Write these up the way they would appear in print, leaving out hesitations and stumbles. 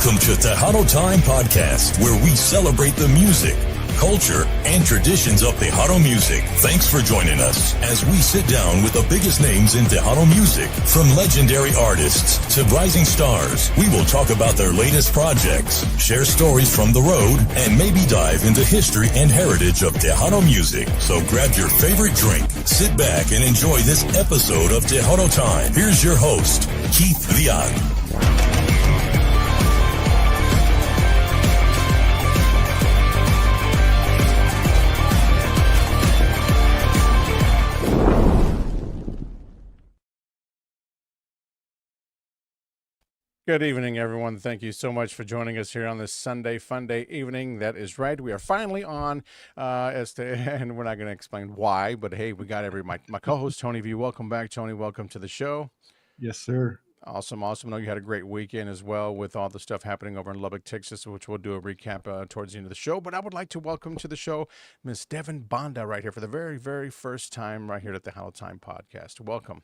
Welcome to Tejano Time Podcast, where we celebrate the music, culture, and traditions of Tejano music. Thanks for joining us as we sit down with the biggest names in Tejano music. From legendary artists to rising stars, we will talk about their latest projects, share stories from the road, and maybe dive into history and heritage of Tejano music. So grab your favorite drink, sit back, and enjoy this episode of Tejano Time. Here's your host, Keith Leal. Good evening, everyone. Thank you so much for joining us here on this Sunday Fun Day evening. That is right. We are finally on, and we're not going to explain why, but hey, we got my co-host Tony V. Welcome back, Tony. Welcome to the show. Yes, sir. Awesome. I know you had a great weekend as well with all the stuff happening over in Lubbock, Texas, which we'll do a recap towards the end of the show. But I would like to welcome to the show Miss Devin Banda right here for the very, very first time right here at the Tejano Time Podcast. Welcome.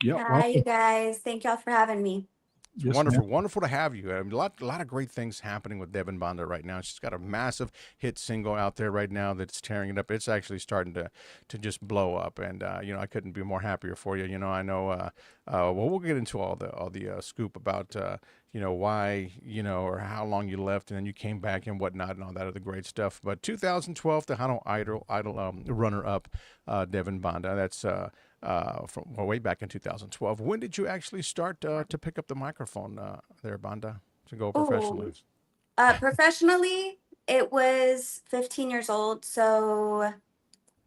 Yep. Hi, you guys. Thank y'all for having me. It's wonderful to have you. A lot of great things happening with Devin Banda right now. She's got a massive hit single out there right now that's tearing it up. It's actually starting to just blow up, and I couldn't be more happier for you. I know. Well, we'll get into all the scoop about why or how long you left and then you came back and whatnot and all that other great stuff. But 2012, the Tejano Idol runner up, Devin Banda. That's from way back in 2012. When did you actually start to pick up the microphone there, Banda, to go professionally? Professionally, it was 15 years old. So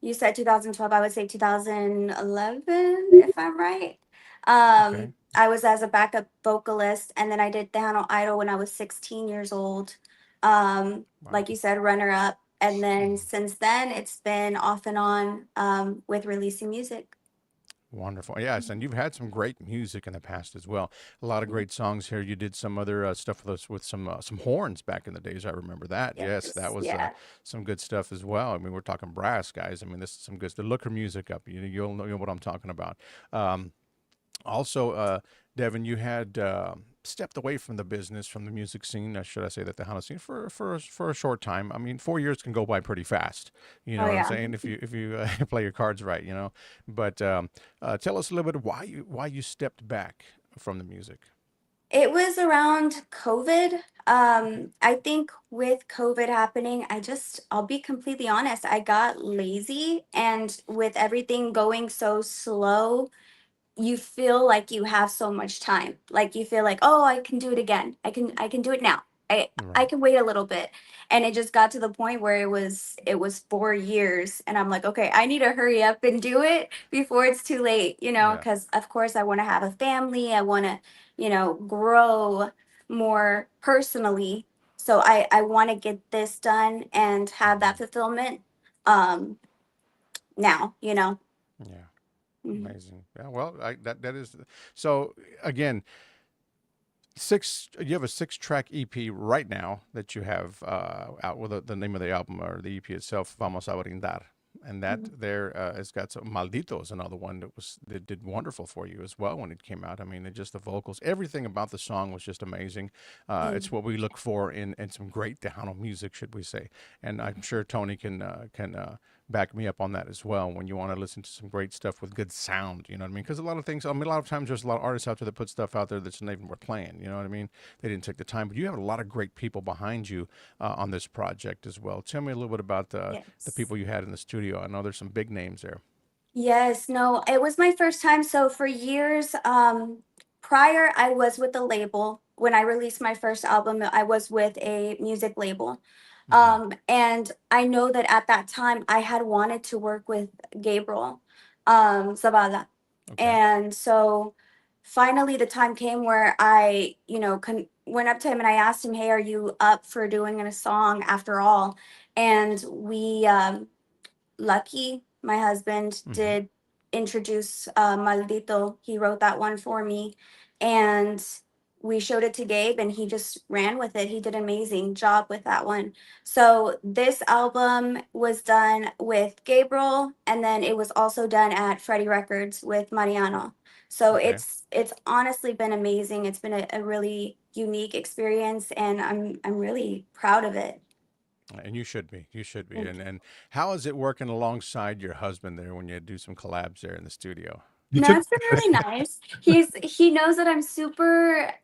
you said 2012. I would say 2011, if I'm right. Okay. I was as a backup vocalist, and then I did Tejano Idol when I was 16 years old. Wow. Like you said, runner up. And then since then, it's been off and on with releasing music. Wonderful. Yes, and you've had some great music in the past as well. A lot of great songs here. You did some other stuff with us with some horns back in the days. I remember that. Yes, that was some good stuff as well. I mean, we're talking brass, guys. I mean, this is some good stuff. Look her music up. You'll know what I'm talking about. Also, Devin, you had stepped away from the business, from the music scene, should I say, the Tejano scene for a short time. I mean, 4 years can go by pretty fast. You know what I'm saying? If you play your cards right, But tell us a little bit why you stepped back from the music. It was around COVID. I think with COVID happening, I'll be completely honest, I got lazy, and with everything going so slow, you feel like you have so much time. Like you feel like, oh, I can do it again. I can do it now. I can wait a little bit. And it just got to the point where it was 4 years, and I'm like, okay, I need to hurry up and do it before it's too late, because of course I want to have a family. I want to, grow more personally. So I want to get this done and have that fulfillment now. Yeah. Amazing. Yeah, well, that is so. Again, you have a 6-track EP right now that you have out with the name of the album or the EP itself, Vamos a Brindar, and that there has got some Maldito is another one that did wonderful for you as well when it came out. I mean, just the vocals, everything about the song was just amazing. It's what we look for in some great Tejano music, should we say? And I'm sure Tony can back me up on that as well when you want to listen to some great stuff with good sound, you know what I mean? Because a lot of times there's a lot of artists out there that put stuff out there that's not even worth playing, you know what I mean? They didn't take the time, but you have a lot of great people behind you on this project as well. Tell me a little bit about the people you had in the studio. I know there's some big names there. Yes, no, it was my first time. So for years prior, I was with the label. When I released my first album, I was with a music label. And I know that at that time I had wanted to work with Gabriel Zavala. Okay. And so finally the time came where I, went up to him and I asked him, hey, are you up for doing a song after all? And we, Lucky, my husband, did introduce Maldito. He wrote that one for me. And we showed it to Gabe and he just ran with it. He did an amazing job with that one. So this album was done with Gabriel, and then it was also done at Freddie Records with Mariano. So Okay. it's honestly been amazing. It's been a really unique experience, and I'm really proud of it. And you should be. You should be. Thank you. And how is it working alongside your husband there when you do some collabs there in the studio? You No, took it's been really nice. He knows that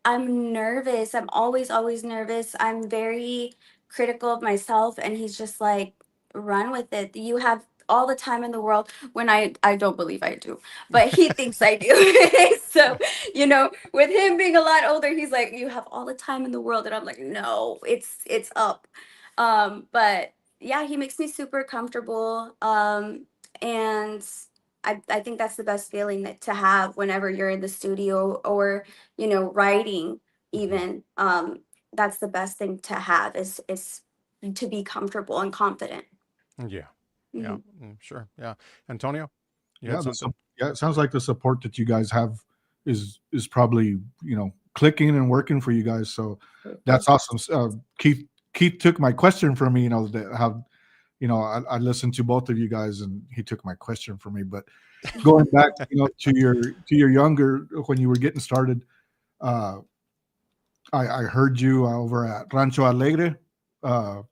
I'm nervous. I'm always nervous. I'm very critical of myself, and he's just like, run with it. You have all the time in the world, when I don't believe I do, but he thinks I do. So, with him being a lot older, he's like, you have all the time in the world, and I'm like, no, it's up. But yeah, he makes me super comfortable. And I think that's the best feeling that to have whenever you're in the studio, or writing Mhm. even. That's the best thing to have, is to be comfortable and confident. Yeah. Yeah. Mhm. Sure. Yeah. Antonio, you had yeah, something? yeah, it sounds like the support that you guys have is probably clicking and working for you guys. So that's awesome. Keith took my question from me. How I listened to both of you guys, and he took my question from me. But going back, to your younger, when you were getting started, uh, I heard you over at Rancho Alegre, uh,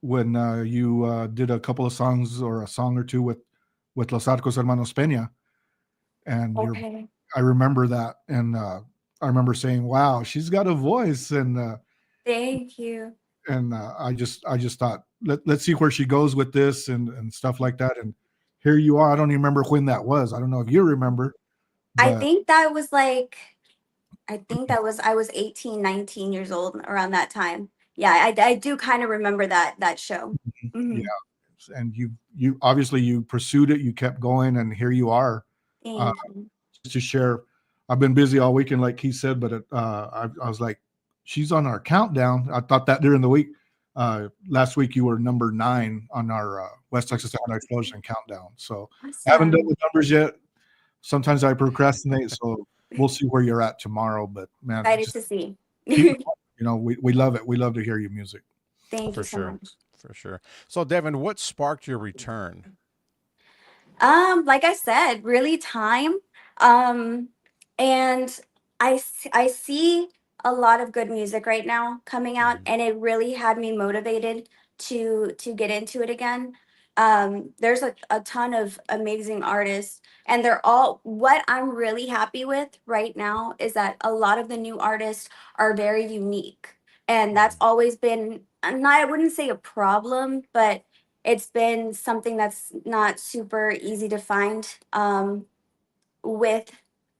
when you did a couple of songs, or a song or two, with Los Arcos Hermanos Peña, and Okay. I remember that, and I remember saying, "Wow, she's got a voice," Thank you. and I just thought, let's see where she goes with this, and stuff like that. And here you are. I don't even remember when that was. I don't know if you remember, I but think that was like, I was 18, 19 years old around that time. Yeah, I do kind of remember that show. yeah, Hmm. and you obviously you pursued it, you kept going, and here you are. Uh, Thank you. just to share, I've been busy all weekend, like he said, but I was like, she's on our countdown. I thought that during the week. Last week you were number 9 on our West Texas Sound Explosion countdown. So I haven't done Awesome. the numbers yet. Sometimes I procrastinate, so we'll see where you're at tomorrow. But man, Excited just to see. keep it going. We love it. We love to hear your music. Thank you For so sure. much. For sure. So, Devin, what sparked your return? Like I said, really time. Um, and I see a lot of good music right now coming out, Mhm. and it really had me motivated to get into it again. There's a ton of amazing artists, and they're all, what I'm really happy with right now is that a lot of the new artists are very unique. And that's Mhm. always been, not, I wouldn't say a problem, but it's been something that's not super easy to find, with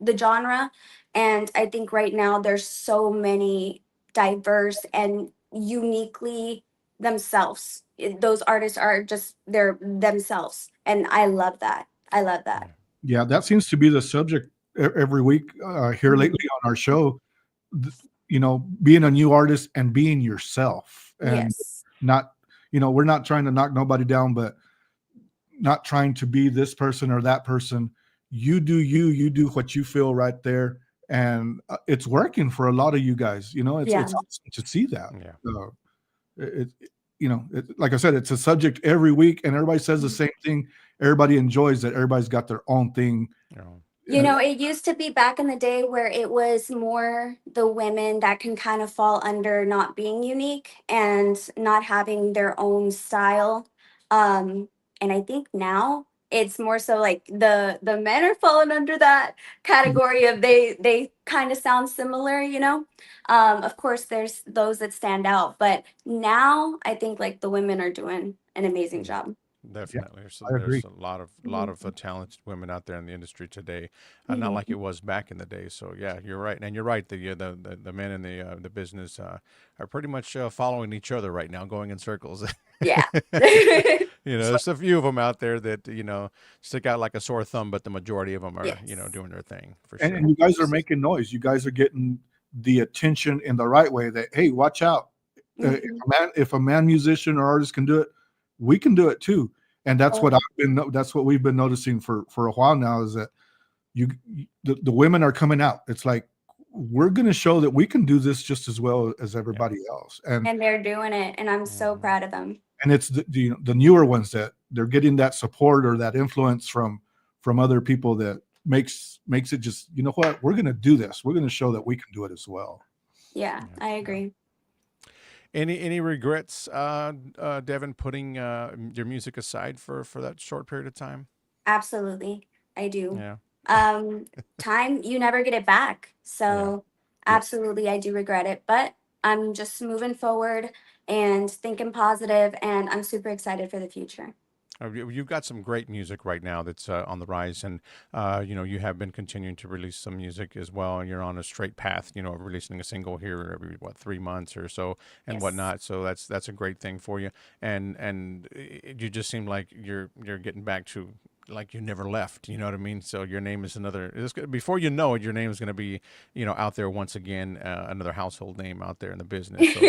the genre. And I think right now there's so many diverse and uniquely themselves. Those artists are just, they're themselves. And I love that. I love that. Yeah. Yeah, that seems to be the subject every week here Mhm. lately on our show. Being a new artist and being yourself, and Yes. not, we're not trying to knock nobody down, but not trying to be this person or that person. You do you. You do what you feel right there, and it's working for a lot of you guys. It's Yeah. awesome to see that. Yeah. Uh, like I said, it's a subject every week, and everybody says the Mhm. same thing. Everybody enjoys that. Everybody's got their own thing. You know, Uh, It used to be back in the day where it was more the women that can kind of fall under not being unique and not having their own style. Um, and I think now it's more so like the men are falling under that category of, they kind of sound similar. Of course there's those that stand out, but now I think like the women are doing an amazing mm, job. yeah, definitely. I There's agree. a lot Mhm. of talented women out there in the industry today, not like Mhm. it was back in the day. So, yeah, you're right, and you're right. The men in the business are pretty much following each other right now, going in circles. Yeah. There's a few of them out there that stick out like a sore thumb, but the majority of them are Yes. doing their thing for And sure. you guys are making noise. You guys are getting the attention in the right way. That, hey, watch out. Mhm. If a man musician or artist can do it, we can do it too. And that's what Oh, that's what we've been noticing for a while now, is that the women are coming out. It's like, we're going to show that we can do this just as well as Yeah. everybody else. And and they're doing it, and I'm so Hmm. proud of them. it's the newer ones that they're getting that support or that influence from other people, that makes it just, you know what, we're gonna do this. We're gonna show that we can do it as well. Yeah, Yeah, I yeah. agree. Any regrets, Devin, putting your music aside for that short period of time? Absolutely. I do. Yeah, Um, Time, you never get it back. yeah. So Yep. absolutely, I do regret it, but I'm just moving forward and thinking positive, and I'm super excited for the future. You've got some great music right now that's on the rise, and you have been continuing to release some music as well. And you're on a straight path, of releasing a single here every 3 months or so, and Yes. whatnot. So that's a great thing for you. And you just seem like you're getting back to like you never left. You know what I mean? So your name is another. Before you know it, your name is going to be out there once again, another household name out there in the business. So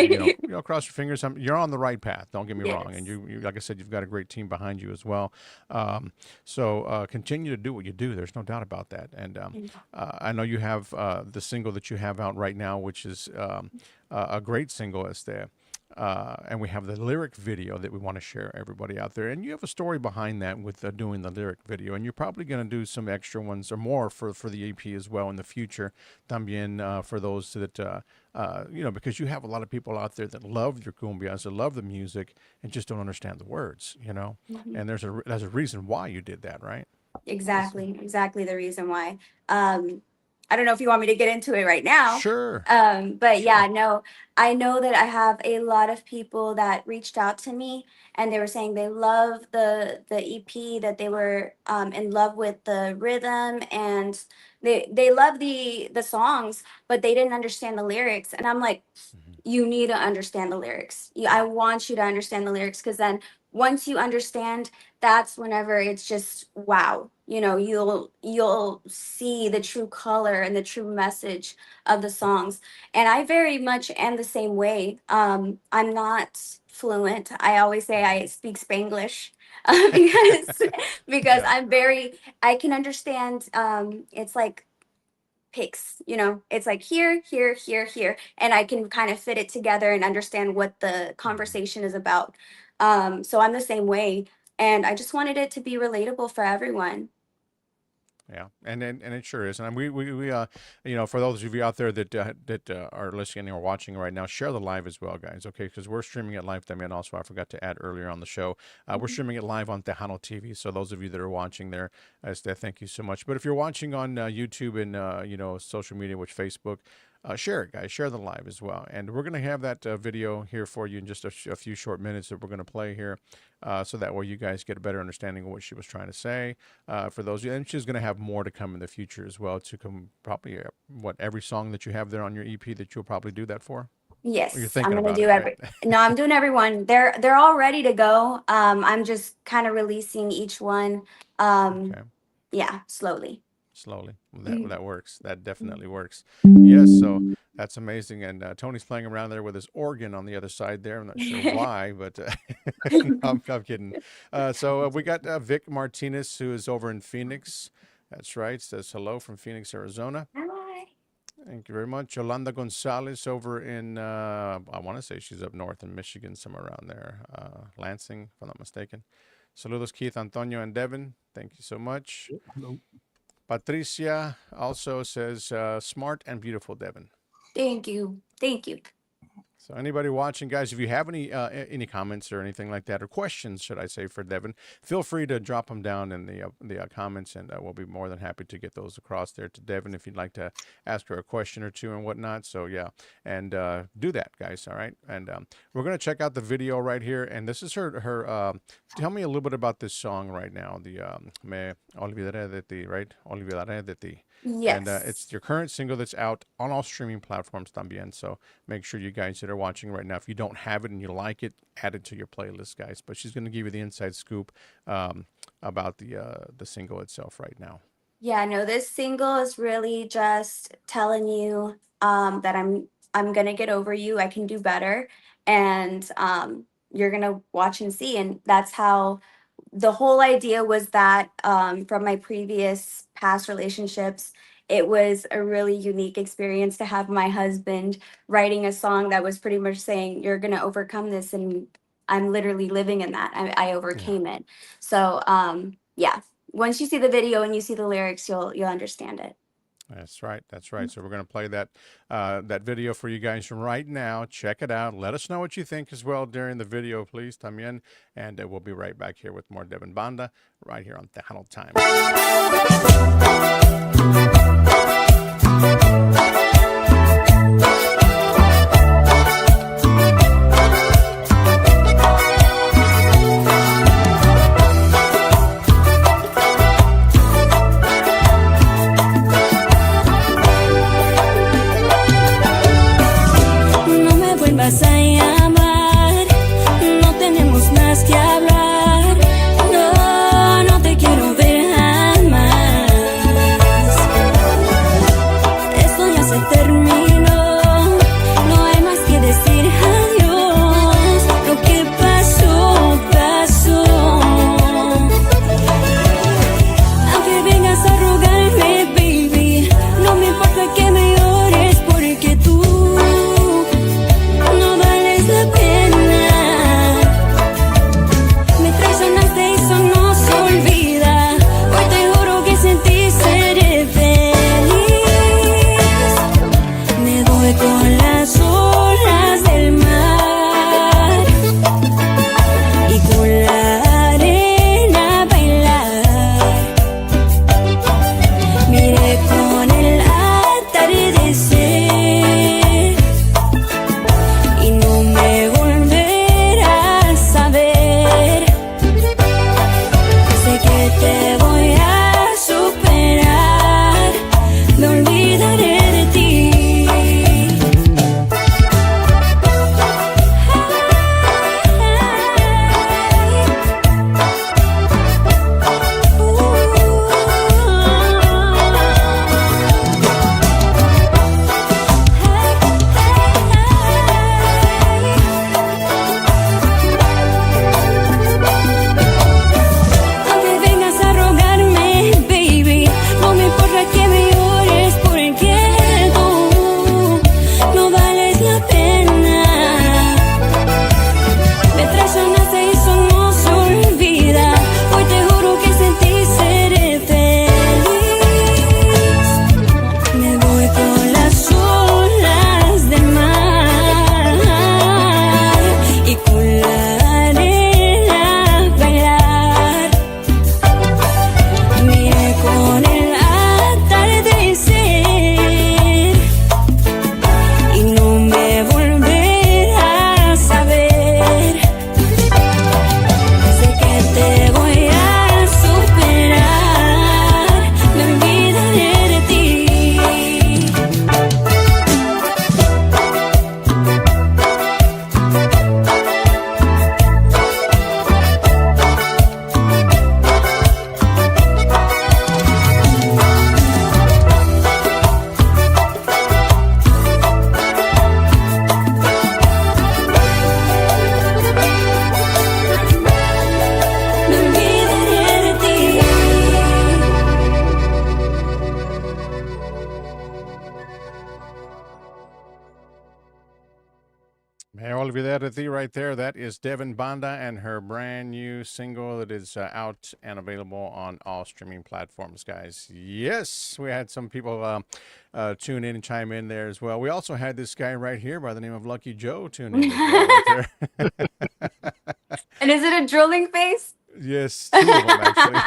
cross your fingers. You're on the right path. Don't get me wrong. And Yes. like I said, you've got a great team behind you as well. So continue to do what you do. There's no doubt about that. And I know you have the single that you have out right now, which is a great single. And we have the lyric video that we want to share everybody out there. And you have a story behind that with doing the lyric video. And you're probably going to do some extra ones or more for the EP as well in the future. También for those that, because you have a lot of people out there that love your cumbias, that love the music, and just don't understand the words. Mhm. And there's a reason why you did that, right? Exactly the reason why. I don't know if you want me to get into it right now. Sure. But yeah, Sure. no, I know that I have a lot of people that reached out to me and they were saying they love the EP, that they were in love with the rhythm, and they love the songs, but they didn't understand the lyrics. And I'm like, Mhm. you need to understand the lyrics. I want you to understand the lyrics, because then once you understand, that's whenever it's just wow. You'll see the true color and the true message of the songs. And I very much am the same way. I'm not fluent. I always say I speak Spanglish, because because Yeah. I'm very, I can understand. It's like picks, it's like here, and I can kind of fit it together and understand what the Mhm. conversation is about. So I'm the same way, and I just wanted it to be relatable for everyone. Yeah, and it sure is. And for those of you out there that are listening or watching right now, share the live as well, guys. Okay, because we're streaming it live. And also, I forgot to add earlier on the show, we're Mhm. streaming it live on Tejano TV. So those of you that are watching there, thank you so much. But if you're watching on YouTube and social media, which Facebook. Share it, guys. Share the live as well. And we're going to have that video here for you in just a few short minutes that we're going to play here. So that way you guys get a better understanding of what she was trying to say. For those of you, and she's going to have more to come in the future as well. To come probably every song that you have there on your EP that you'll probably do that for. Or you're Yes, I'm thinking gonna about do it, right? every. No, I'm doing everyone. They're all ready to go. I'm just kind of releasing each one. Um, Okay, yeah, slowly. slowly. Well, that Mhm. that works. That definitely works. Yes. So that's amazing. And Tony's playing around there with his organ on the other side there. I'm not sure why, but no, I'm kidding. So we got Vic Martinez, who is over in Phoenix. That's right. Says hello from Phoenix, Arizona. Hi. Thank you very much. Yolanda Gonzalez over in, I want to say she's up north in Michigan, somewhere around there. Lansing, if I'm not mistaken. Saludos, Keith, Antonio, and Devin. Thank you so much. Hello. Patricia also says, smart and beautiful, Devin. Thank you. Thank you. So anybody watching, guys, if you have any comments or anything like that, or questions, should I say, for Devin, feel free to drop them down in the comments, and we'll be more than happy to get those across there to Devin if you'd like to ask her a question or two and whatnot. So yeah, and do that, guys. All right, and we're gonna check out the video right here, and this is her. Tell me a little bit about this song right now. The Me Olvidaré de Ti, right? Olvidaré de Ti. And Yes. it's your current single that's out on all streaming platforms también. So make sure you guys that are watching right now, if you don't have it and you like it, add it to your playlist, guys. But she's going to give you the inside scoop about the single itself right now. Yeah, no, this single is really just telling you that I'm gonna get over you. I can do better, and you're gonna watch and see. And that's how the whole idea was, that from my previous past relationships, it was a really unique experience to have my husband writing a song that was pretty much saying, "You're gonna overcome this," and I'm literally living in that. I Yeah. overcame it. So yeah, once you see the video and you see the lyrics, you'll understand it. That's right. That's right. So we're going to play that that video for you guys right now. Check it out. Let us know what you think as well during the video, please, también. And we'll be right back here with more Devin Banda right here on Tejano Time. Vas a llamar, no tenemos más que hablar, no, no te quiero ver jamás, esto ya se terminó, no hay más que decir adiós, lo que pasó, pasó, aunque vengas a rogarme, baby, no me importa que me llores porque tú con las olas del mar y con la arena bailar. Miré con el atardecer y no me volverás a ver. Sé que te voy a superar, me olvidaré de ti. Me olvidé de ti right there. That is Devin Banda and her brand new single that is out and available on all streaming platforms, guys. Yes, we had some people tune in and chime in there as well. We also had this guy right here by the name of Lucky Joe tune in as well right there. And is it a drilling face? Yes, two of them actually.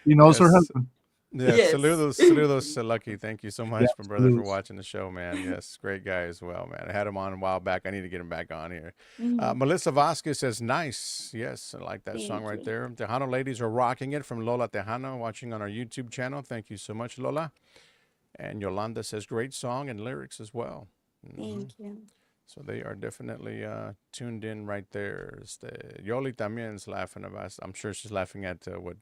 He knows her Yes. husband. Yes, Yes. saludos, Lucky. Thank you so much, Yeah, my brother, for saludos. watching the show, man. Yes, great guy as well, man. I had him on a while back. I need to get him back on here. Mhm. Melissa Vasquez says, nice. Yes, I like that Thank song right you. there. Tejano ladies are rocking it from Lola Tejano, watching on our YouTube channel. Thank you so much, Lola. And Yolanda says, great song and lyrics as well. Mhm. Thank you. So they are definitely tuned in right there. Yoli también is laughing about. I'm sure she's laughing at what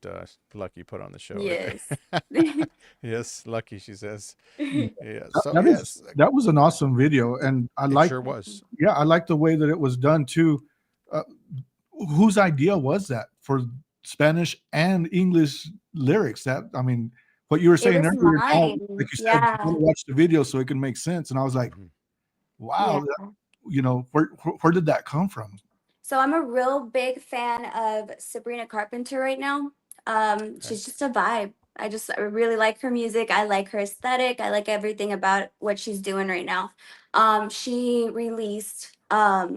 Lucky put on the show. Right Yes. there. Yes, Lucky, she says. Yeah. So That yes, that was an awesome video, and I it like sure was. I like the way that it was done too. Whose idea was that for Spanish and English lyrics? That I mean, what you were saying was earlier, now, mine. like you said, you Yeah. gotta watch the video so it can make sense. And I was like, Mhm. wow, Yeah. you know, where did that come from? So I'm a real big fan of Sabrina Carpenter right now. She's just a vibe. I really like her music. I like her aesthetic. I like everything about what she's doing right now. She released a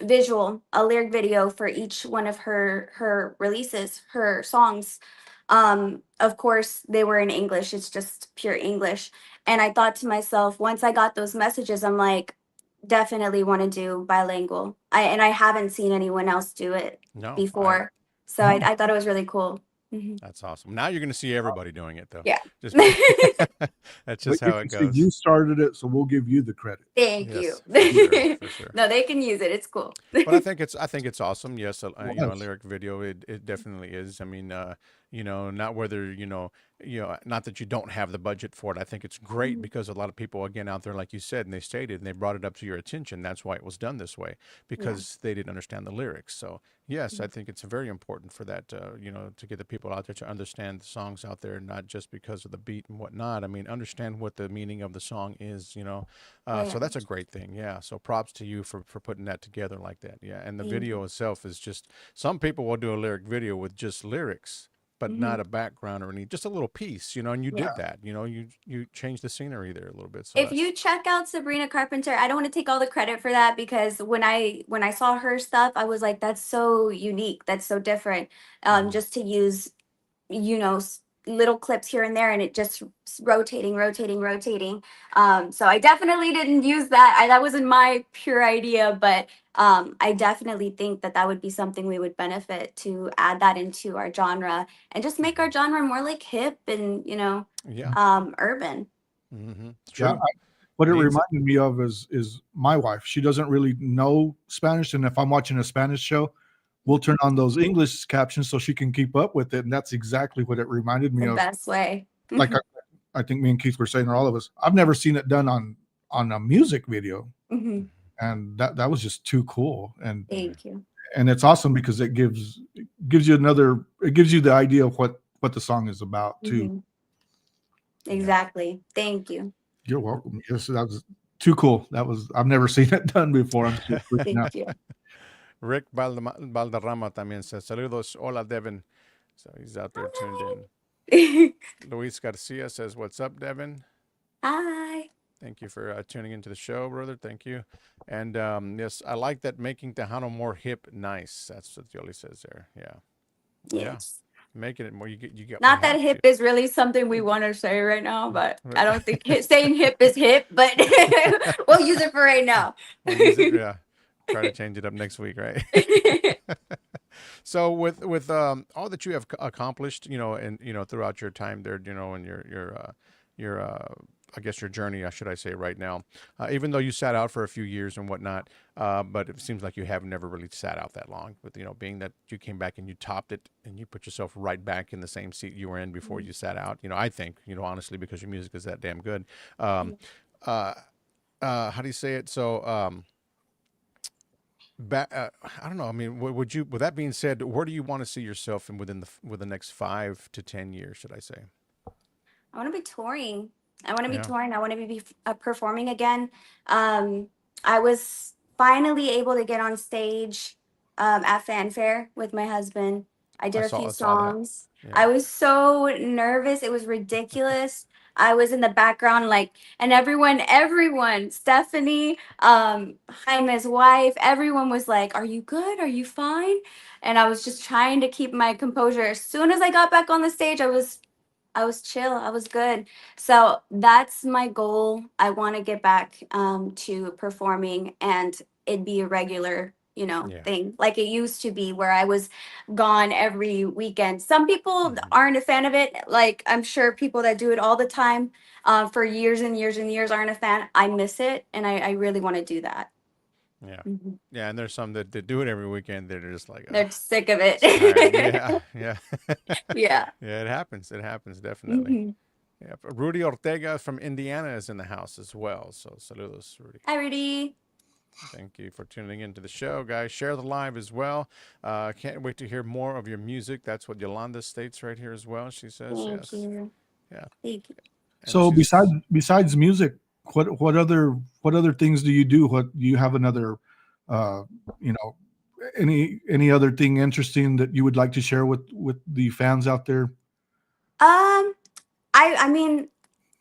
lyric video for each one of her releases, her songs. Of course, they were in English. It's just pure English. And I thought to myself, once I got those messages, I'm like, definitely want to do bilingual. I haven't seen anyone else do it No, before, so I thought it was really cool. Mhm. that's awesome. Now you're going to see everybody doing it, though. Yeah. Just that's But just you how can it say goes. you started it, so we'll give you the credit. Thank you. Yes, for sure, for sure. No, they can use it. It's cool. But I think it's awesome. Yes, you know, a Yes. lyric video. It definitely is. I mean, you know, not whether not that you don't have the budget for it. I think it's great because a lot of people, again, out there, like you said, and they stated, and they brought it up to your attention. That's why it was done this way, because they didn't understand the lyrics. So yes, I think it's very important for that. You know, to get the people out there to understand the songs out there, not just because of the beat and whatnot. I mean, understand what the meaning of the song is. You know, so that's a great thing. Yeah. So props to you for putting that together like that. Yeah. And the Thank video itself is just, some people will do a lyric video with just lyrics, but not a background or any, just a little piece, you know, and you did that, you know, you changed the scenery there a little bit. So If you check out Sabrina Carpenter, I don't want to take all the credit for that, because when I saw her stuff, I was like, that's so unique, that's so different. Just to use, little clips here and there, and it just rotating. So I definitely didn't use that. That wasn't my pure idea, but I definitely think that would be something we would benefit to add that into our genre and just make our genre more like hip and urban. True. Yeah, what it Means- reminded me of is my wife. She doesn't really know Spanish, and if I'm watching a Spanish show, we'll turn on those English captions so she can keep up with it, and that's exactly what it reminded me The of. best way. Like I think me and Keith were saying, or all of us, I've never seen it done on a music video, Mhm. and that was just too cool. And Thank you. it's awesome because it gives you the idea of what the song is about too. Mhm. Exactly. Thank you. You're welcome. Yes, that was too cool. I've never seen it done before. I'm just freaking out. Thank you. Rick Valderrama también says, saludos, hola Devin. So he's out there tuned in. Luis Garcia says, what's up, Devin? Hi. Thank you for tuning into the show, brother. Thank you. And yes, I like that, making Tejano more hip, nice. That's what Yoli says there. Yeah. Yes. Making it more, you get Not we that have hip to. is really something we want to say right now, but I don't think saying hip is hip, but we'll use it for right now. We'll use it, yeah. Try to change it up next week, right? So with all that you have accomplished, you know, and throughout your time there, you know, and your I guess your journey, should I say, right now, even though you sat out for a few years and whatnot, but it seems like you have never really sat out that long. With being that you came back and you topped it and you put yourself right back in the same seat you were in before you sat out. I think, honestly, because your music is that damn good. How do you say it? So, I don't know. I mean, would you? With that being said, where do you want to see yourself in within the next 5 to 10 years? Should I say? I want to be touring. I want to be Yeah. touring. I want to be performing again. I was finally able to get on stage at Fanfare with my husband. I did I a saw few that. songs. Yeah. I was so nervous. It was ridiculous. I was in the background, and everyone, Stephanie, Jaime's wife, everyone was like, "Are you good? Are you fine?" And I was just trying to keep my composure. As soon as I got back on the stage, I was chill. I was good. So that's my goal. I want to get back to performing and it be a regular, Yeah. thing like it used to be, where I was gone every weekend. Some people aren't a fan of it. Like, I'm sure people that do it all the time for years and years and years aren't a fan. I miss it, and I really want to do that. Yeah. Mhm. Yeah, and there's some that do it every weekend. They're just like, They're sick of it. tired. Yeah, yeah, Yeah. yeah. It happens. It happens definitely. Mhm. Yeah. But Rudy Ortega from Indiana is in the house as well. So saludos, Rudy. Hi, Rudy. Thank you for tuning into the show, guys. Share the live as well. Can't wait to hear more of your music. That's what Yolanda states right here as well. She says, Thank yes. you. Yeah. Thank you. And So she's- besides music, what other things do you do? What do you have another any other thing interesting that you would like to share with the fans out there? I mean,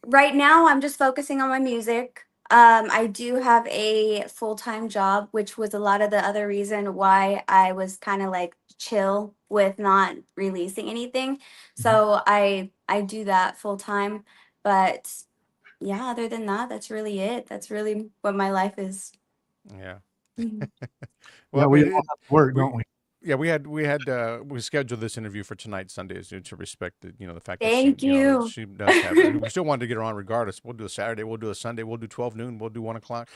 right now I'm just focusing on my music. I do have a full-time job, which was a lot of the other reason why I was kind of like chill with not releasing anything. So I do that full time. But yeah, other than that, that's really it. That's really what my life is. Yeah. Mhm. Yeah, Well, we all have to work, we don't we? yeah, we scheduled this interview for tonight, Sunday, to respect the the fact that Thank you. she does have it. We still wanted to get her on regardless. We'll do a Saturday, we'll do a Sunday, we'll do 12 noon, we'll do 1 o'clock,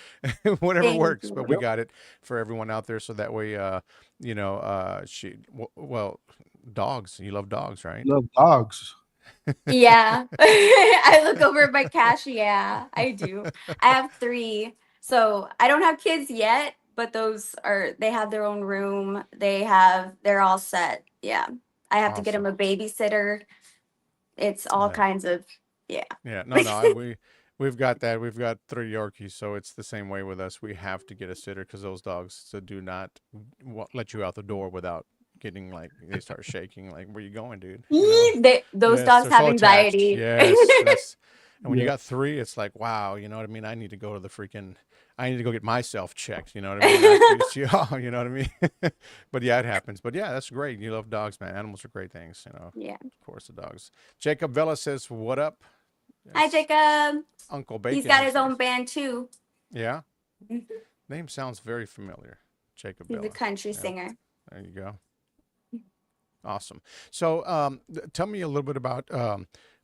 whatever Thank works. But we you. got it for everyone out there, so that way, well, dogs. You love dogs, right? Love dogs. Yeah. I look over at my cash. Yeah, I do. I have three. So I don't have kids yet, but they have their own room. They're all set. Yeah. I have to get them Awesome. a babysitter. It's all Yeah. kinds of, yeah. Yeah, no, no, we've got that. We've got 3 Yorkies, so it's the same way with us. We have to get a sitter because those dogs do not let you out the door without getting like they start shaking. Like, where you going, dude? Those Yes, dogs they're have so attached. anxiety. Yes, that's. And when you Yeah. got 3, it's like, wow, you know what I mean? I need to go to the freaking. I need to go get myself checked. You know what I mean? Not just you. You know what I mean? But yeah, it happens. But yeah, that's great. You love dogs, man. Animals are great things. Yeah. Of course, the dogs. Jacob Vela says, "What up?" Hi, Yes. Jacob. Uncle He's Bacon, got he his own says. band too. Yeah, Mhm. name sounds very familiar. Jacob He's a Vela. country Yeah, singer. there you go. Awesome. So, tell me a little bit about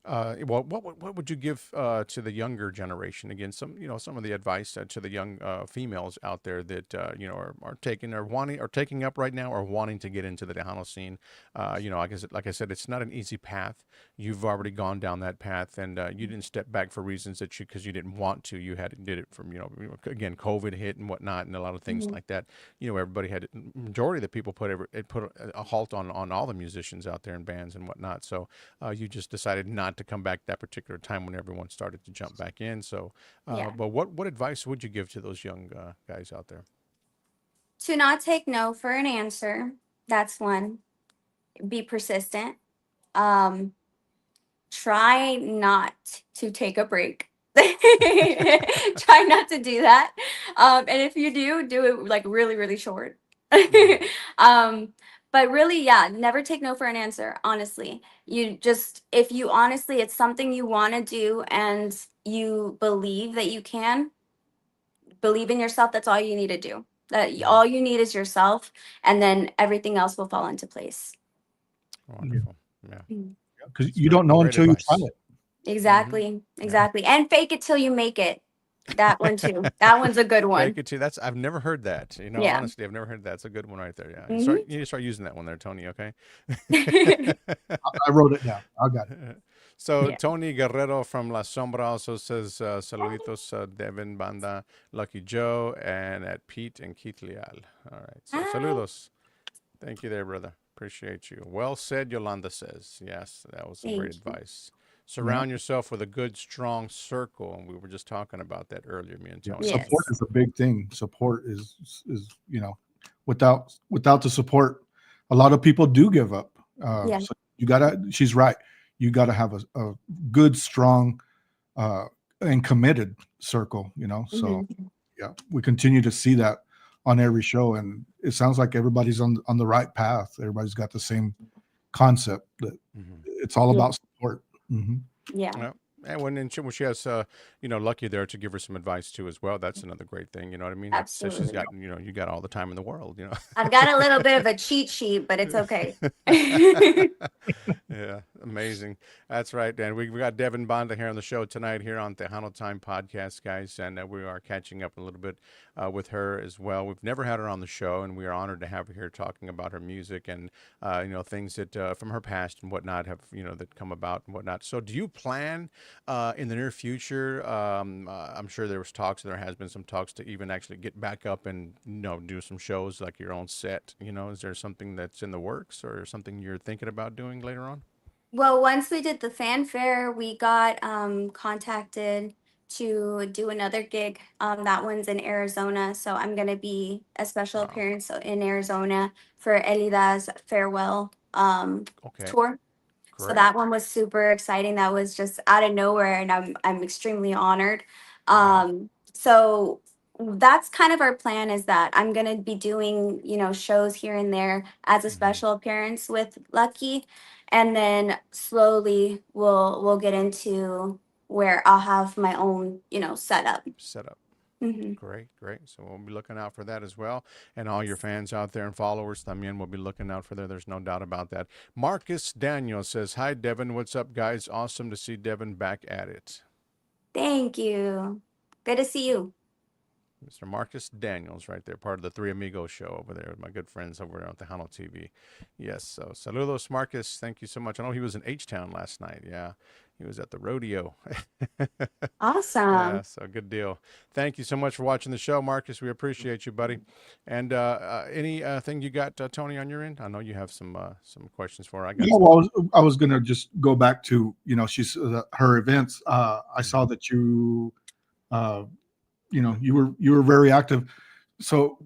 well, what would you give to the younger generation? Again, some of the advice to the young females out there that are taking or wanting or taking up right now or wanting to get into the Tejano scene. Like I said, it's not an easy path. You've already gone down that path, and you didn't step back for reasons because you didn't want to. You did it from again, COVID hit and whatnot, and a lot of things Mhm. like that. Everybody had majority of the people put a halt on all the musicians out there in bands and whatnot. So you just decided not to come back that particular time when everyone started to jump back in. So, Yeah. but what advice would you give to those young guys out there? To not take no for an answer. That's one. Be persistent. Um, Try not to take a break. Try not to do that. And if you do it like really, really short. Mhm. um, but really, yeah, never take no for an answer, honestly. If you honestly, it's something you want to do and you believe that you can, believe in yourself, that's all you need to do. Mhm. All you need is yourself, and then everything else will fall into place. Wonderful. Yeah, Mm. Because it's you don't know great until you try advice. it. Hmm. Exactly, Yeah. exactly. And fake it till you make it. That one too. That one's a good Fake one. it too. I've never heard that. Yeah. Honestly, I've never heard that. It's a good one right there. Yeah. Hmm. You need to start using that one there, Tony. Okay. I wrote it down. I got it. So Yeah. Tony Guerrero from La Sombra also says, saluditos, Devin Banda, Lucky Joe, and at Pete and Keith Leal. All right. So Hi. saludos. Thank you there, brother. Appreciate you. Well said, Yolanda says. Yes, that was some great Thank you. advice. Yeah. Surround yourself with a good, strong circle. And we were just talking about that earlier, me and Yeah. Tony. Support Yes. is a big thing. Support is without the support, a lot of people do give up. Yeah. So she's right. You gotta have a good, strong, uh, and committed circle. So Hmm. yeah, we continue to see that on every show, and it sounds like everybody's on the right path. Everybody's got the same concept that Hmm. it's all Yeah. about support. Hmm. Yeah. Yeah. And when she has, Lucky there to give her some advice too as well. That's another great thing. You know what I mean? That says she's Absolutely. got, you got all the time in the world. I've got a little bit of a cheat sheet, but it's okay. Yeah, amazing. That's right, Dan. We got Devin Banda here on the show tonight here on Tejano Time Podcast, guys, and we are catching up a little bit with her as well. We've never had her on the show, and we are honored to have her here talking about her music and things that from her past and whatnot have that come about and whatnot. So, do you plan in the near future? I'm sure there was talks, and there has been some talks to even actually get back up and do some shows like your own set. Is there something that's in the works or something you're thinking about doing later on? Well, once we did the fanfare, we got contacted to do another gig. That one's in Arizona, so I'm gonna be a special Wow. appearance in Arizona for Elida's farewell Okay. tour. So Great. that one was super exciting. That was just out of nowhere, and I'm extremely honored. Wow. So that's kind of our plan, is that I'm gonna be doing, shows here and there as a Mhm. special appearance with Lucky, and then slowly we'll get into where I'll have my own, setup. Setup. Hmm. Great, great. So we'll be looking out for that as well. And all your fans out there and followers, también will be looking out for that. There's no doubt about that. Marcus Daniel says, "Hi, Devin. What's up, guys? Awesome to see Devin back at it." Thank you. Good to see you. Mr. Marcus Daniels right there, part of the Three Amigos show over there with my good friends over there on Tejano TV. Yes, so saludos, Marcus. Thank you so much. I know he was in H-Town last night. Yeah, he was at the rodeo. Awesome. Yeah, so good deal. Thank you so much for watching the show, Marcus. We appreciate you, buddy. And any thing you got, Tony, on your end? I know you have some questions for her. I got Yeah, some. well, I was gonna just go back to she's her events. I saw that uh, you were very active. So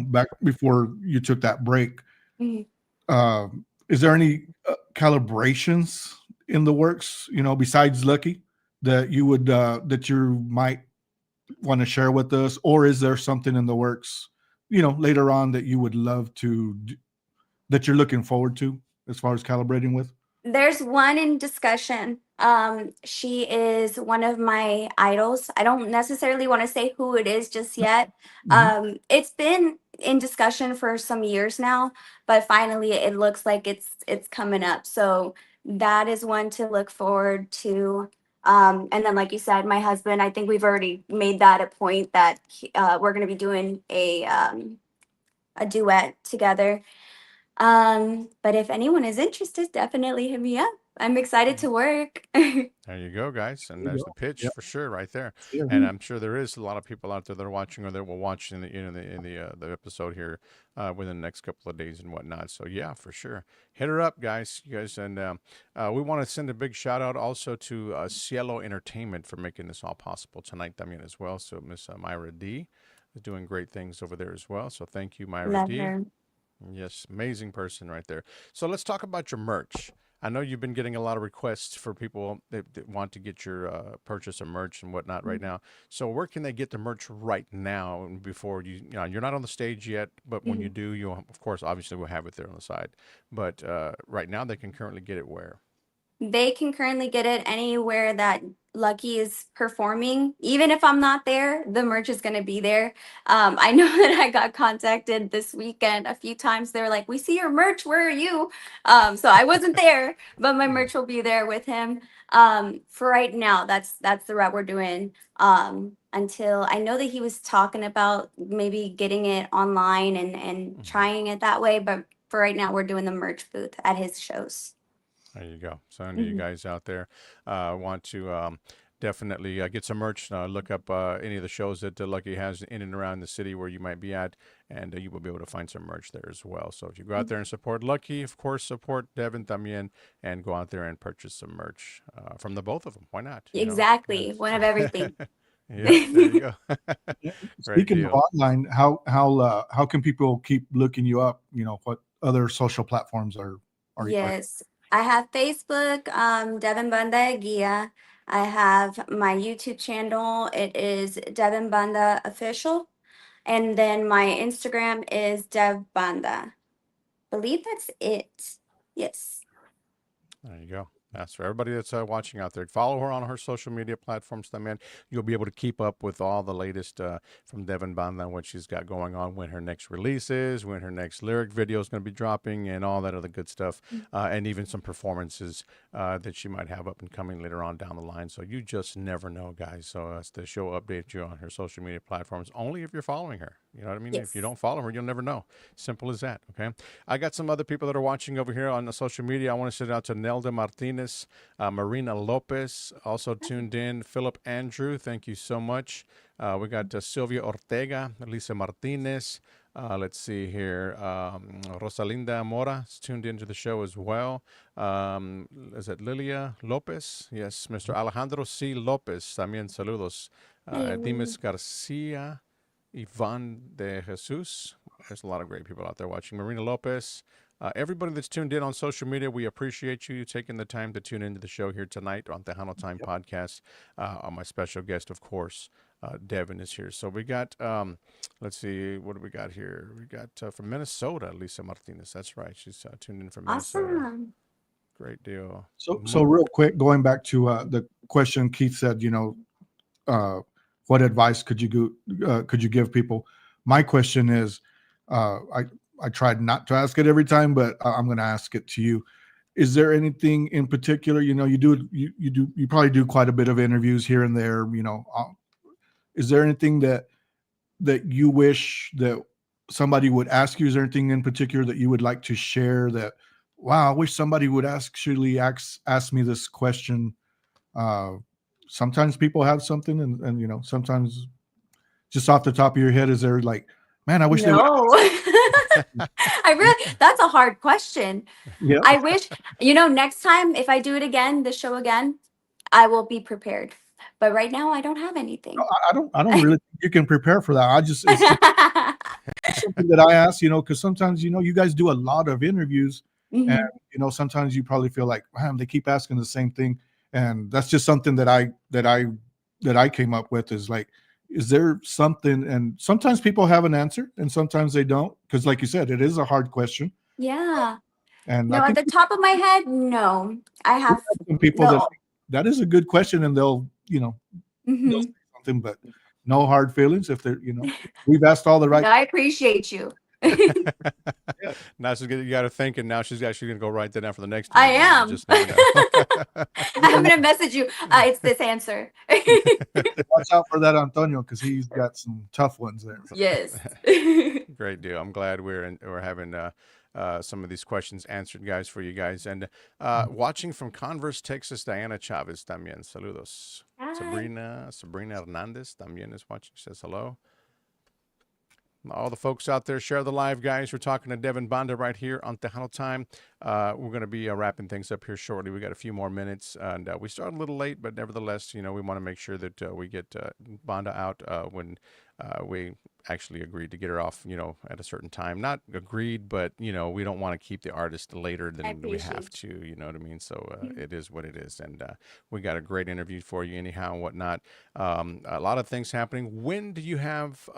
back before you took that break, Mhm. is there any calibrations in the works? Besides Lucky, that you would that you might want to share with us, or is there something in the works? Later on that you would love to that you're looking forward to as far as calibrating with? There's one in discussion. She is one of my idols. I don't necessarily want to say who it is just yet. Mhm. It's been in discussion for some years now, but finally it looks like it's coming up. So that is one to look forward to. And then, like you said, my husband, I think we've already made that a point that we're going to be doing a duet together. But if anyone is interested, definitely hit me up. I'm excited to work. There you go, guys. And There you there's go. the pitch Yep. for sure, right there. Yeah. And I'm sure there is a lot of people out there that are watching or that will watch in the episode here within the next couple of days and whatnot. So yeah, for sure, hit her up, guys. You guys, and we want to send a big shout out also to Cielo Entertainment for making this all possible tonight. I mean, as well. So Miss Myra D is doing great things over there as well. So thank you, Myra Love D. her. Yes, amazing person right there. So let's talk about your merch. I know you've been getting a lot of requests for people that want to get your purchase of merch and whatnot right now. So where can they get the merch right now and before you're not on the stage yet, but when you Mhm. do, you'll of course obviously we'll have it there on the side. But right now they can currently get it where? They can currently get it anywhere that Lucky is performing. Even if I'm not there, the merch is going to be there. I know that I got contacted this weekend a few times. They were like, "We see your merch. Where are you?" So I wasn't there, but my merch will be there with him. For right now, that's the route we're doing. Until I know that he was talking about maybe getting it online and Mhm. trying it that way, but for right now, we're doing the merch booth at his shows. There you go. So any of you Mhm. guys out there want to definitely get some merch, look up any of the shows that Lucky has in and around the city where you might be at, and you will be able to find some merch there as well. So if you go out there and support Lucky, of course, support Devin también, and go out there and purchase some merch from the both of them. Why not? Exactly. One of everything. Yep, there you go. Yeah. Great Speaking of deal. online, how can people keep looking you up? What other social platforms are Yes. I have Facebook, Devin Banda Guia. I have my YouTube channel. It is Devin Banda Official. And then my Instagram is Dev Banda. Believe that's it. Yes. There you go. That's for everybody that's watching out there. Follow her on her social media platforms. Man, you'll be able to keep up with all the latest from Devin Banda, what she's got going on, when her next release is, when her next lyric video is going to be dropping, and all that other good stuff, and even some performances that she might have up and coming later on down the line. So you just never know, guys. So as the show updates you on her social media platforms, only if you're following her. You know what I mean? If you Yes. don't follow her, you'll never know. Simple as that. Okay. I got some other people that are watching over here on the social media. I want to send out to Nelda Martinez, Marina Lopez, also tuned in. Philip Andrew, thank you so much. We got Sylvia Ortega, Lisa Martinez, Let's see here. Rosalinda Mora is tuned into the show as well. Is it Lilia Lopez? Yes, Mr. Alejandro C. Lopez. También saludos. Hello. Dimas Garcia. Ivan de Jesus. There's a lot of great people out there watching. Marina Lopez. Everybody that's tuned in on social media, we appreciate you taking the time to tune into the show here tonight on Tejano Time Podcast. My special guest, of course, Devin is here. So we got, let's see, what do we got here? We got from Minnesota, Lisa Martinez. That's right. She's tuned in from Minnesota. Awesome. Great deal. So real quick, going back to the question Keith said, what advice could you give people? My question is, I tried not to ask it every time, but I'm going to ask it to you. Is there anything in particular? You probably do quite a bit of interviews here and there. Is there anything that you wish that somebody would ask you? Is there anything in particular that you would like to share that, wow, I wish somebody would actually ask me this question? Sometimes people have something and sometimes just off the top of your head, is there like, man, I wish they would. That's a hard question. Yeah. I wish, next time if I do it again, the show again, I will be prepared. But right now I don't have anything. I don't really think you can prepare for that. It's just something that I ask, because sometimes, you guys do a lot of interviews and, sometimes you probably feel like, man, they keep asking the same thing. And that's just something that I came up with is like, is there something? And sometimes people have an answer and sometimes they don't. Because like you said, it is a hard question. Yeah. And no, at the top of my head, no. I have some people that is a good question and they'll say something, but no hard feelings if they're, we've asked all the right. No, I appreciate you. Now you got her thinking. Now she's going to go write that down for the next I time. am. Just I'm going to message you. It's this answer. Watch out for that Antonio because he's got some tough ones there. Yes. Great deal. I'm glad we're having some of these questions answered, guys, for you guys. And watching from Converse, Texas, Diana Chavez también. Saludos. Hi. Sabrina Hernandez también is watching. Says hello. All the folks out there, share the live, guys. We're talking to Devin Banda right here on Tejano Time. We're going to be wrapping things up here shortly. We got a few more minutes, and we started a little late, but nevertheless, we want to make sure that we get Banda out when we actually agreed to get her off, at a certain time. Not agreed, but we don't want to keep the artist later than we have to. You know what I mean? So it is what it is, and we got a great interview for you, anyhow, and whatnot. A lot of things happening. When do you have?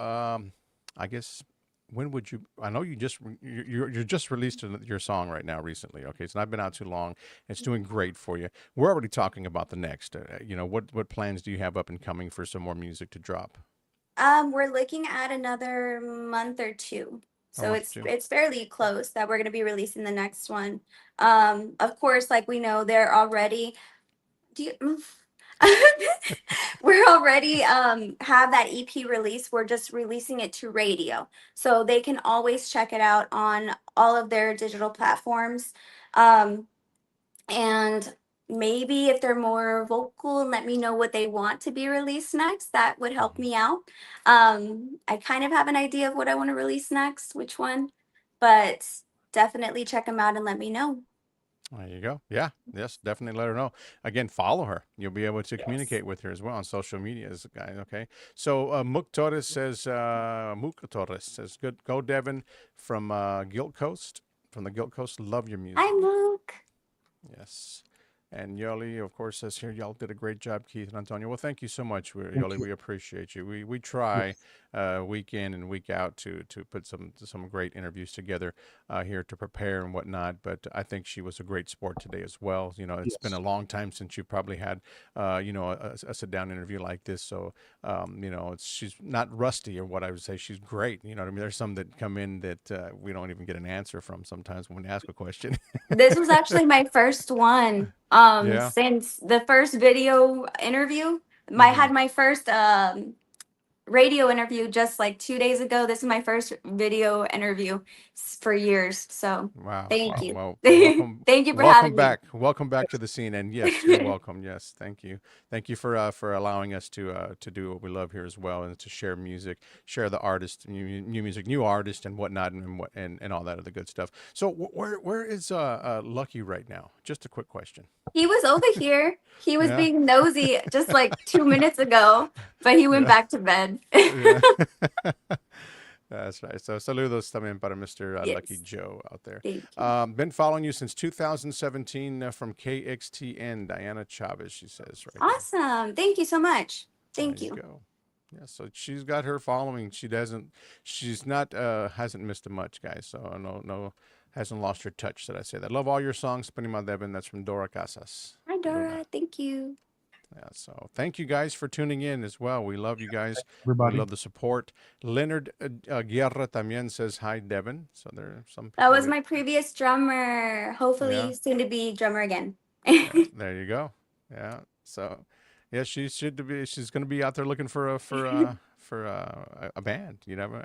I guess when would you? I know you're just released your song right now recently. Okay, it's not been out too long. It's doing great for you. We're already talking about the next. What plans do you have up and coming for some more music to drop? We're looking at another month or two. So it's fairly close that we're going to be releasing the next one. Of course, like we know, they're already. We're already have that EP release. We're just releasing it to radio, so they can always check it out on all of their digital platforms. And maybe if they're more vocal and let me know what they want to be released next, that would help me out. I kind of have an idea of what I want to release next, which one, but definitely check them out and let me know. There you go. Yeah. Yes, definitely let her know. Again, follow her. You'll be able to communicate with her as well on social media as a guy. Okay. So Mook Torres says, good. Go Devin from Guild Coast. From the Guild Coast. Love your music. Hi, Mook. Yes. And Yoli, of course, says here, y'all did a great job, Keith and Antonio. Well, thank you so much, Yoli. We appreciate you. We try week in and week out to put some great interviews together here to prepare and whatnot. But I think she was a great sport today as well. It's been a long time since you probably had, a sit-down interview like this. So, she's not rusty or what I would say. She's great. You know what I mean? There's some that come in that we don't even get an answer from sometimes when we ask a question. This was actually my first one. Since the first video interview, I had my first radio interview just like 2 days ago. This is my first video interview for years. So Wow. thank Wow. you. Well, welcome. Thank you for Welcome having me. back. Welcome back to the scene. And yes, you're welcome. Yes, thank you. Thank you for allowing us to do what we love here as well, and to share music, share the artist, new music, new artist, and whatnot, and all that other good stuff. So where is Lucky right now? Just a quick question. He was over here. He was Yeah. being nosy just like 2 minutes ago, but he went Yeah. back to bed. Yeah. That's right. So saludos también para Mr. Lucky Yes. Joe out there. Thank you. Been following you since 2017 from KXTN. Diana Chavez, she says right there. Awesome. Thank you so much. There Thank you you. go. Yeah, so she's got her following. She's not hasn't missed a much, guys. So no, hasn't lost her touch. Did I say that? Love all your songs, Prima Devin. That's from Dora Casas. Hi, Dora. Luna. Thank you. Yeah, so thank you guys for tuning in as well. We love you guys. Everybody. We love the support. Leonard Guerra también says hi, Devin. So there are some people. That was my previous drummer. Hopefully, Yeah. soon to be drummer again. Yeah, there you go. Yeah. So, yeah, she should be. She's going to be out there looking for a band. You know,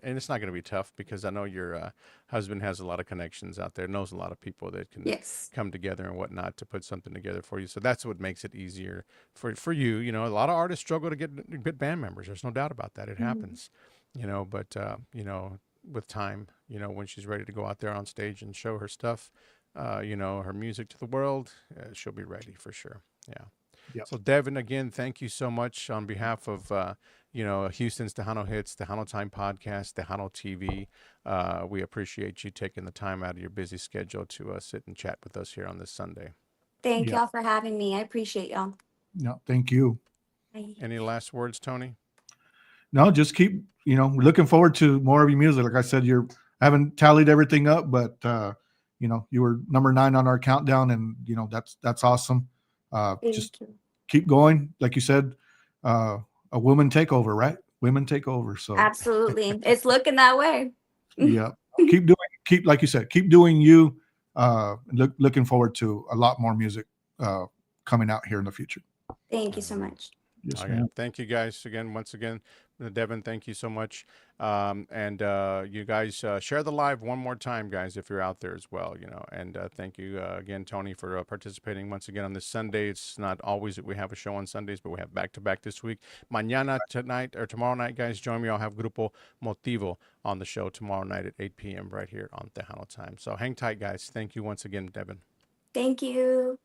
and it's not going to be tough because I know your husband has a lot of connections out there, knows a lot of people that can Yes. come together and whatnot to put something together for you. So that's what makes it easier for you. You know, a lot of artists struggle to get band members. There's no doubt about that. It happens. You know, but you know, with time, you know, when she's ready to go out there on stage and show her stuff, you know, her music to the world, she'll be ready for sure. Yeah. Yep. So Devin, again, thank you so much on behalf of, you know, Houston's Tejano Hits, Tejano Time Podcast, Tejano TV. We appreciate you taking the time out of your busy schedule to sit and chat with us here on this Sunday. Thank Yeah. y'all for having me. I appreciate y'all. No, thank you. Bye. Any last words, Tony? No, just keep, you know, looking forward to more of your music. Like I said, I haven't tallied everything up, but you know, you were number 9 on our countdown, and you know, that's awesome. Just Thank you. keep going. Like you said, a woman takeover, right? Women take over. So Absolutely. It's looking that way. yeah, keep like you said, keep doing you. Looking forward to a lot more music coming out here in the future. Thank you so much. Yes, Okay. ma'am. Thank you guys again. Once again, Devin, thank you so much. And you guys share the live one more time, guys, if you're out there as well, you know. And thank you again, Tony, for participating once again on this Sunday. It's not always that we have a show on Sundays, but we have back-to-back this week. Mañana tonight or tomorrow night, guys, join me. I'll have Grupo Motivo on the show tomorrow night at 8 p.m. right here on Tejano Time. So hang tight, guys. Thank you once again, Devin. Thank you.